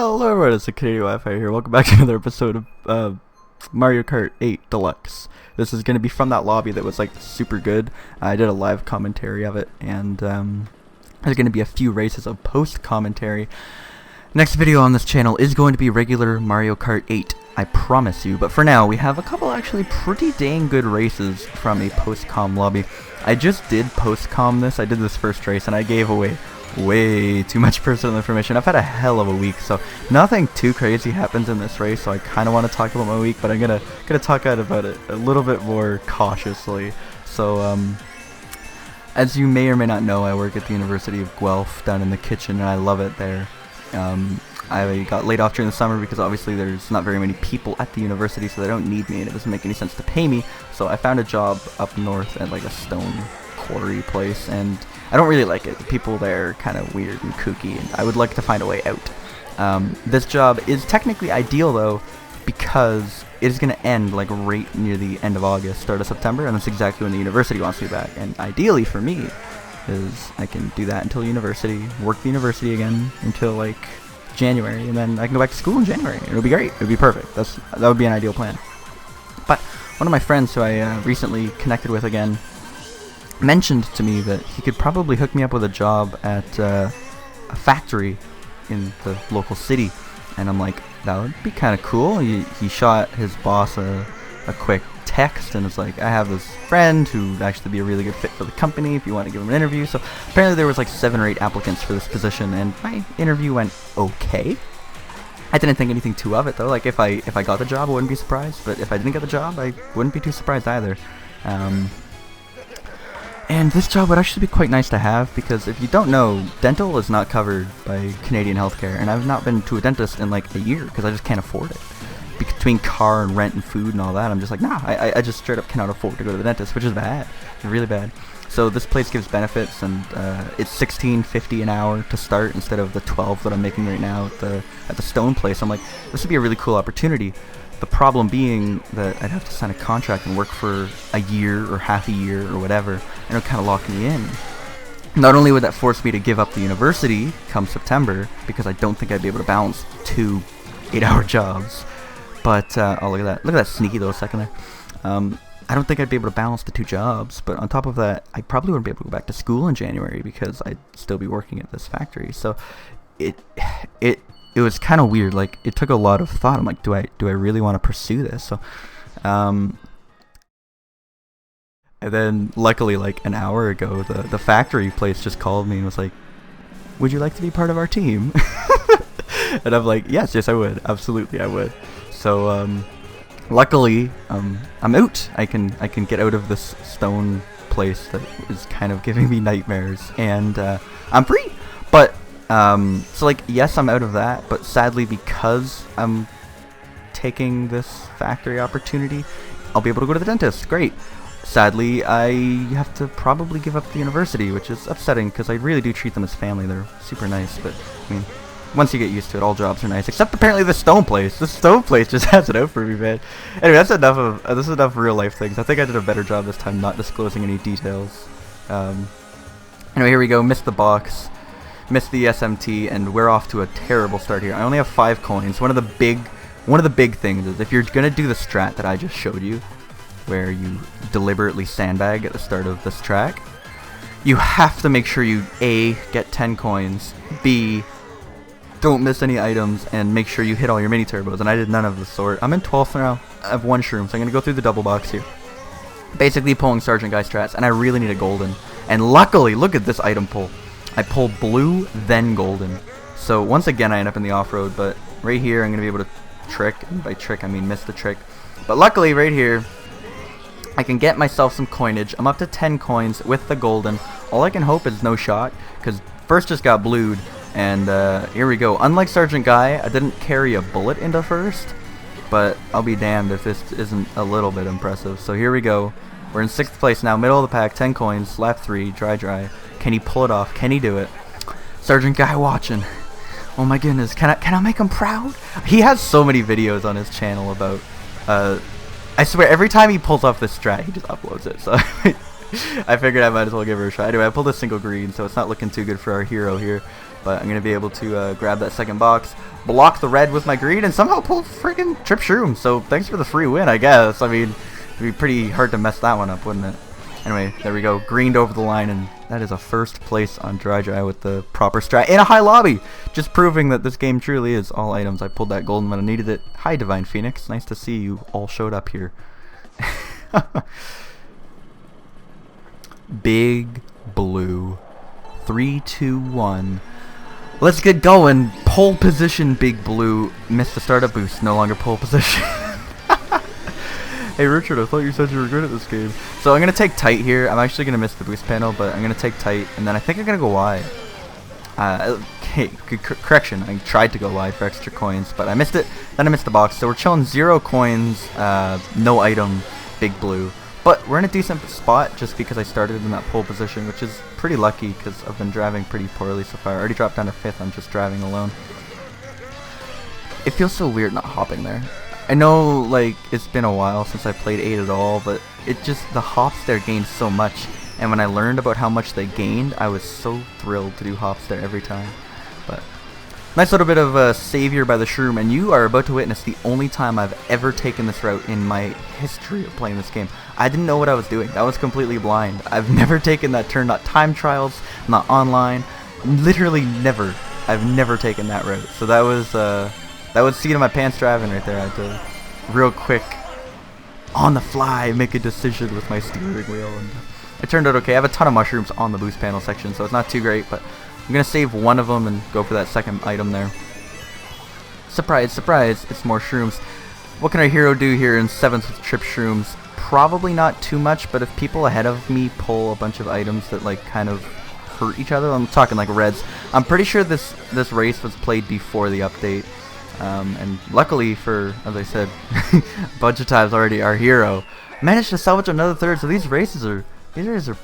Hello everyone, it's the Canadian Wi-Fi here. Welcome back to another episode of Mario Kart 8 Deluxe. This is going to be from that lobby that was like super good. I did a live commentary of it, and there's going to be a few races of post-commentary. Next video on this channel is going to be regular Mario Kart 8, I promise you. But for now, we have a couple actually pretty dang good races from a post-comm lobby. I just did post-comm this. I did this first race, and I gave away way too much personal information. I've had a hell of a week, so nothing too crazy happens in this race, so I kind of want to talk about my week, but I'm gonna talk about it a little bit more cautiously. So as you may or may not know, I work at the University of Guelph down in the kitchen, and I love it there. I got laid off during the summer because obviously there's not very many people at the university, so they don't need me, and it doesn't make any sense to pay me. So I found a job up north at like a stone quarry place, and I don't really like it. The people there are kind of weird and kooky, and I would like to find a way out. This job is technically ideal though, because it is going to end like right near the end of August, start of September, and that's exactly when the university wants me back. And ideally for me is I can do that until university, work the university again until like January, and then I can go back to school in January. It would be great. It would be perfect. That would be an ideal plan. But one of my friends who I recently connected with again mentioned to me that he could probably hook me up with a job at a factory in the local city, and I'm like, that would be kind of cool. He shot his boss a quick text and was like, I have this friend who would actually be a really good fit for the company if you want to give him an interview. So apparently there was like 7 or 8 applicants for this position, and my interview went okay. I didn't think anything too of it though. Like if I got the job, I wouldn't be surprised, but if I didn't get the job, I wouldn't be too surprised either. And this job would actually be quite nice to have, because if you don't know, dental is not covered by Canadian healthcare, and I've not been to a dentist in like a year because I just can't afford it. Between car and rent and food and all that, I'm just like, nah, I just straight up cannot afford to go to the dentist, which is bad. It's really bad. So this place gives benefits, and it's $16.50 an hour to start instead of the $12 that I'm making right now at the stone place. I'm like, this would be a really cool opportunity. The problem being that I'd have to sign a contract and work for a year or half a year or whatever, and it would kind of lock me in. Not only would that force me to give up the university come September, because I don't think I'd be able to balance 2 8-hour jobs, but, oh look at that sneaky little second there. I don't think I'd be able to balance the 2 jobs, but on top of that, I probably wouldn't be able to go back to school in January because I'd still be working at this factory. So it was kind of weird. Like, it took a lot of thought. I'm like, do I really want to pursue this? So, and then luckily, like an hour ago, the factory place just called me and was like, would you like to be part of our team? And I'm like, yes, I would. Absolutely, I would. So, luckily, I'm out. I can get out of this stone place that is kind of giving me nightmares, and I'm free. But so like, yes, I'm out of that, but sadly, because I'm taking this factory opportunity, I'll be able to go to the dentist. Great. Sadly, I have to probably give up the university, which is upsetting because I really do treat them as family. They're super nice, but I mean, once you get used to it, all jobs are nice, except apparently the stone place. The stone place just has it out for me, man. Anyway, that's enough of this is enough real life things. I think I did a better job this time not disclosing any details. Anyway, here we go. Missed the box. Missed the SMT, and we're off to a terrible start here. I only have 5 coins. One of the big things is if you're gonna do the strat that I just showed you, where you deliberately sandbag at the start of this track, you have to make sure you A, get 10 coins, B, don't miss any items, and make sure you hit all your mini turbos. And I did none of the sort. I'm in 12th now. I have 1 shroom, so I'm gonna go through the double box here. Basically pulling Sergeant Guy strats, and I really need a golden. And luckily, look at this item pull. I pull blue, then golden. So once again, I end up in the off-road, but right here, I'm going to be able to trick. And by trick, I mean miss the trick. But luckily, right here, I can get myself some coinage. I'm up to 10 coins with the golden. All I can hope is no shot, because first just got blued, and here we go. Unlike Sergeant Guy, I didn't carry a bullet into first, but I'll be damned if this isn't a little bit impressive. So here we go. We're in 6th place now, middle of the pack, 10 coins, lap 3, dry. Can he pull it off? Can he do it? Sergeant Guy watching. Oh my goodness, can I make him proud? He has so many videos on his channel about, I swear, every time he pulls off this strat, he just uploads it, so I figured I might as well give her a shot. Anyway, I pulled a single green, so it's not looking too good for our hero here. but I'm gonna be able to grab that second box, block the red with my green, and somehow pull freaking trip shroom. So thanks for the free win, I guess. I mean, it'd be pretty hard to mess that one up, wouldn't it? Anyway, there we go, greened over the line, and that is a first place on Dry with the proper strat in a high lobby, just proving that this game truly is all items. I pulled that golden when I needed it. Hi, Divine Phoenix, nice to see you all showed up here. Big blue, 3, 2, 1. Let's get going. Pole position, Big Blue. Missed the startup boost, no longer pole position. Hey Richard, I thought you said you were good at this game. So I'm going to take tight here. I'm actually going to miss the boost panel, but I'm going to take tight, and then I think I'm going to go wide. Okay, correction, I tried to go wide for extra coins, but I missed it. Then I missed the box, so we're chilling 0 coins, no item, Big Blue. But we're in a decent spot just because I started in that pole position, which is pretty lucky because I've been driving pretty poorly so far. I already dropped down to 5th, I'm just driving alone. It feels so weird not hopping there. I know, like, it's been a while since I played 8 at all, but it just, the hops there gained so much, and when I learned about how much they gained, I was so thrilled to do hops there every time. But nice little bit of a savior by the shroom, and you are about to witness the only time I've ever taken this route in my history of playing this game. I didn't know what I was doing. I was completely blind. I've never taken that turn, not time trials, not online, literally never. I've never taken that route. So that was seat of my pants driving right there. I had to real quick, on the fly, make a decision with my steering wheel, and it turned out okay. I have a ton of mushrooms on the boost panel section, so it's not too great, but I'm gonna save one of them and go for that second item there. Surprise, surprise, it's more shrooms. What can our hero do here in 7th with trip shrooms? Probably not too much, but if people ahead of me pull a bunch of items that like kind of hurt each other, I'm talking like reds. I'm pretty sure this race was played before the update. And luckily for, as I said, a bunch of times already, our hero managed to salvage another third. So these races are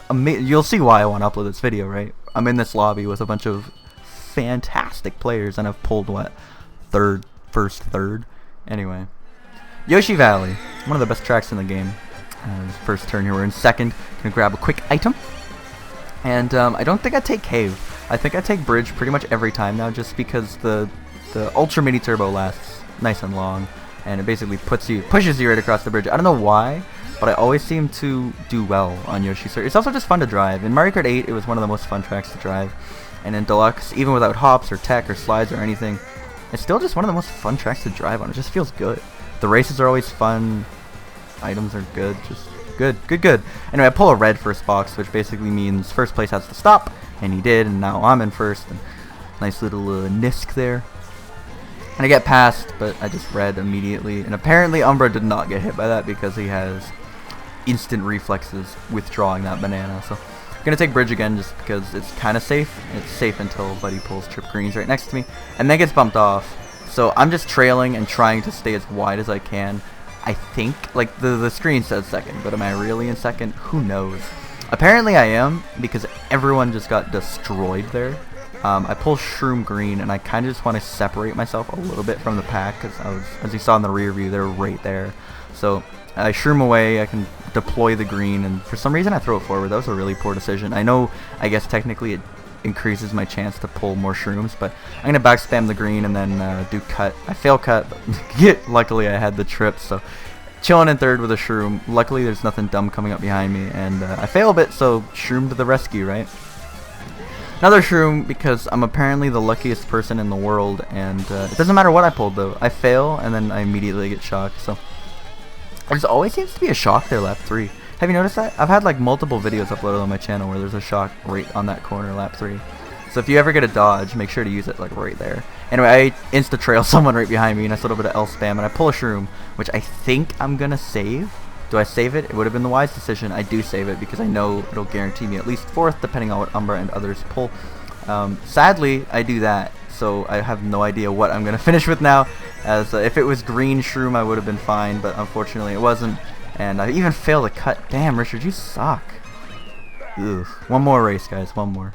amazing. You'll see why I want to upload this video, right? I'm in this lobby with a bunch of fantastic players, and I've pulled what, first third. Anyway, Yoshi Valley, one of the best tracks in the game. First turn here, we're in 2nd. Gonna grab a quick item, and I don't think I take cave. I think I take bridge pretty much every time now, just because the Ultra Mini Turbo lasts nice and long, and it basically pushes you right across the bridge. I don't know why, but I always seem to do well on Yoshi Circuit. It's also just fun to drive. In Mario Kart 8, it was one of the most fun tracks to drive, and in Deluxe, even without hops or tech or slides or anything, it's still just one of the most fun tracks to drive on. It just feels good. The races are always fun. Items are good. Just good. Anyway, I pull a red first box, which basically means first place has to stop, and he did, and now I'm in first. And nice little Nisk there. And I get past, but I just read immediately. And apparently Umbra did not get hit by that because he has instant reflexes withdrawing that banana. So I'm going to take bridge again just because it's kind of safe. It's safe until Buddy pulls trip greens right next to me and then gets bumped off. So I'm just trailing and trying to stay as wide as I can. I think, like, the screen says 2nd, but am I really in 2nd? Who knows? Apparently I am, because everyone just got destroyed there. I pull shroom green, and I kind of just want to separate myself a little bit from the pack, because as you saw in the rear view, they're right there. So I shroom away, I can deploy the green, and for some reason I throw it forward. That was a really poor decision. I know, I guess technically it increases my chance to pull more shrooms, but I'm going to back spam the green and then do cut. I fail cut, but luckily I had the trip, so chilling in 3rd with a shroom. Luckily there's nothing dumb coming up behind me, and I fail a bit, so shroom to the rescue, right? Another shroom, because I'm apparently the luckiest person in the world, and it doesn't matter what I pulled though. I fail, and then I immediately get shocked, so there's always seems to be a shock there lap 3. Have you noticed that? I've had like multiple videos uploaded on my channel where there's a shock right on that corner lap 3. So if you ever get a dodge, make sure to use it like right there. Anyway, I insta-trail someone right behind me, and I a little bit of L spam, and I pull a shroom, which I think I'm gonna save. Do I save it? It would have been the wise decision. I do save it because I know it'll guarantee me at least 4th, depending on what Umbra and others pull. Sadly, I do that, so I have no idea what I'm going to finish with now. As if it was green shroom, I would have been fine, but unfortunately it wasn't. And I even failed a cut. Damn, Richard, you suck. Ugh. One more race, guys. One more.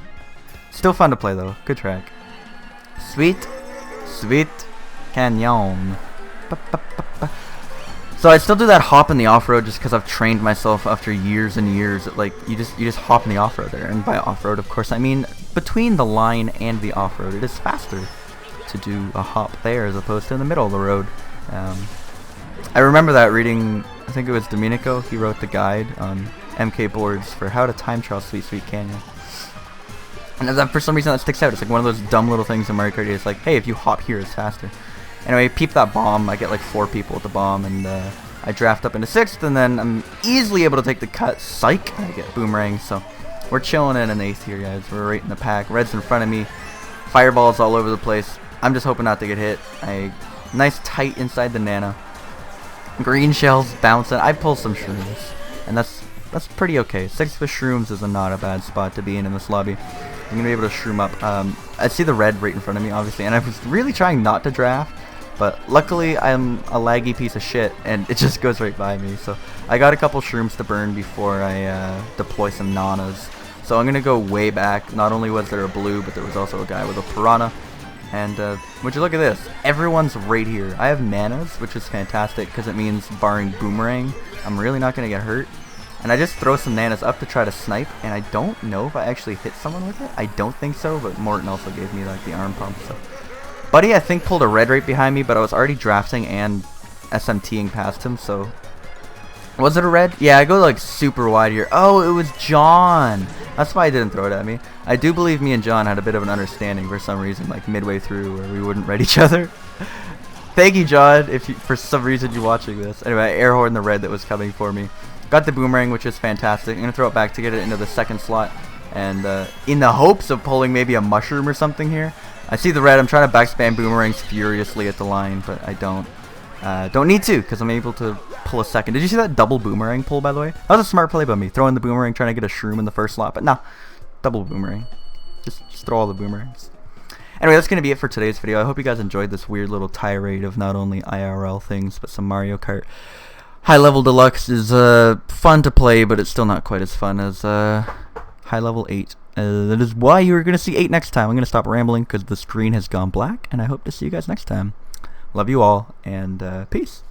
Still fun to play, though. Good track. Sweet Canyon. So I still do that hop in the off-road just because I've trained myself after years and years. Like you just hop in the off-road there, and by off-road, of course, I mean between the line and the off-road. It is faster to do a hop there as opposed to in the middle of the road. I remember that reading. I think it was Domenico. He wrote the guide on MK boards for how to time trial Sweet Sweet Canyon. And that, for some reason, that sticks out. It's like one of those dumb little things in Mario Kart. It's like, hey, if you hop here, it's faster. Anyway, peep that bomb. I get like 4 people at the bomb, and I draft up into 6th, and then I'm easily able to take the cut. Psych! I get boomerang, so we're chilling in an 8th here, guys. We're right in the pack. Red's in front of me. Fireballs all over the place. I'm just hoping not to get hit. Nice tight inside the nano. Green shells bouncing. I pull some shrooms, and that's pretty okay. 6th with shrooms is not a bad spot to be in this lobby. I'm gonna be able to shroom up. I see the red right in front of me, obviously, and I was really trying not to draft. But luckily, I'm a laggy piece of shit, and it just goes right by me. So I got a couple shrooms to burn before I deploy some nanas. So I'm going to go way back. Not only was there a blue, but there was also a guy with a piranha. And would you look at this? Everyone's right here. I have nanas, which is fantastic because it means barring boomerang, I'm really not going to get hurt. And I just throw some nanas up to try to snipe, and I don't know if I actually hit someone with it. I don't think so, but Morton also gave me like the arm pump, so... Buddy, I think, pulled a red right behind me, but I was already drafting and SMTing past him, so... Was it a red? Yeah, I go like super wide here. Oh, it was John! That's why I didn't throw it at me. I do believe me and John had a bit of an understanding for some reason, like midway through, where we wouldn't red each other. Thank you, John, if you, for some reason you're watching this. Anyway, I air horn the red that was coming for me. Got the boomerang, which is fantastic. I'm going to throw it back to get it into the 2nd slot. And in the hopes of pulling maybe a mushroom or something here. I see the red. I'm trying to backspam boomerangs furiously at the line, but I don't. Don't need to, because I'm able to pull a 2nd. Did you see that double boomerang pull, by the way? That was a smart play by me. Throwing the boomerang, trying to get a shroom in the 1st slot, but nah. Double boomerang. Just throw all the boomerangs. Anyway, that's going to be it for today's video. I hope you guys enjoyed this weird little tirade of not only IRL things, but some Mario Kart. High Level Deluxe is fun to play, but it's still not quite as fun as High Level 8. That is why you're going to see 8 next time. I'm going to stop rambling because the screen has gone black, and I hope to see you guys next time. Love you all, and peace.